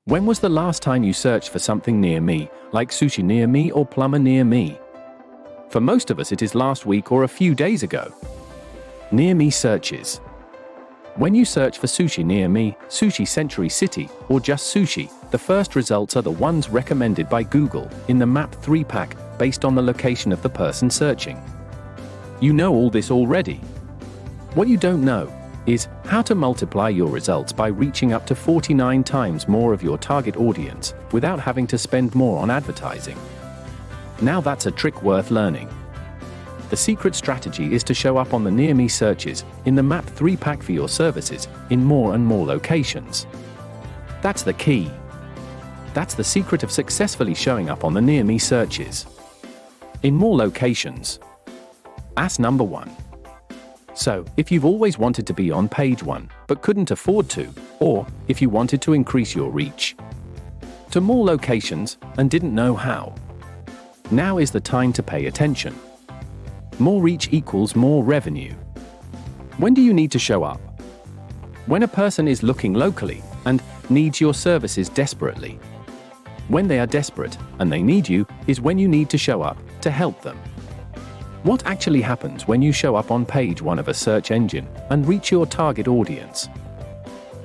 When was the last time you searched for something near me, like sushi near me or plumber near me? For most of us it is last week or a few days ago. Near me searches. When you search for sushi near me, sushi Century City, or just sushi, the first results are the ones recommended by Google in the Map 3-pack based on the location of the person searching. You know all this already. What you don't know is how to multiply your results by reaching up to 49 times more of your target audience without having to spend more on advertising. Now that's a trick worth learning. The secret strategy is to show up on the Near Me searches in the Map 3-pack for your services in more and more locations. That's the key. That's the secret of successfully showing up on the Near Me searches. In more locations. As number 1. So, if you've always wanted to be on page 1, but couldn't afford to, or if you wanted to increase your reach to more locations and didn't know how, now is the time to pay attention. More reach equals more revenue. When do you need to show up? When a person is looking locally and needs your services desperately. When they are desperate and they need you is when you need to show up to help them. What actually happens when you show up on page 1 of a search engine and reach your target audience?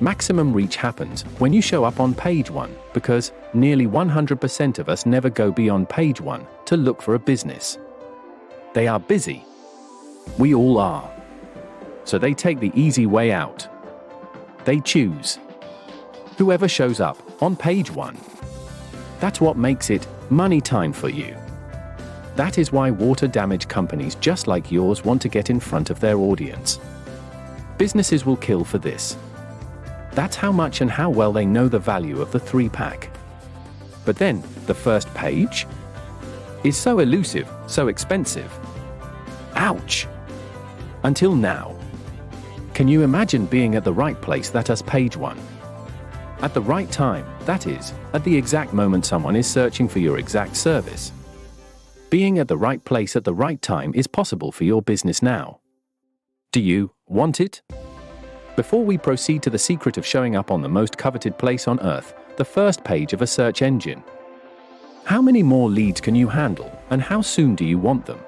Maximum reach happens when you show up on page 1 because nearly 100% of us never go beyond page 1 to look for a business. They are busy. We all are. So they take the easy way out. They choose whoever shows up on page 1. That's what makes it money time for you. That is why water damage companies just like yours want to get in front of their audience. Businesses will kill for this. That's how much and how well they know the value of the 3-pack. But then, the first page is so elusive, so expensive. Ouch! Until now. Can you imagine being at the right place, that is page 1? At the right time, that is, at the exact moment someone is searching for your exact service. Being at the right place at the right time is possible for your business now. Do you want it? Before we proceed to the secret of showing up on the most coveted place on earth, the first page of a search engine. How many more leads can you handle, and how soon do you want them?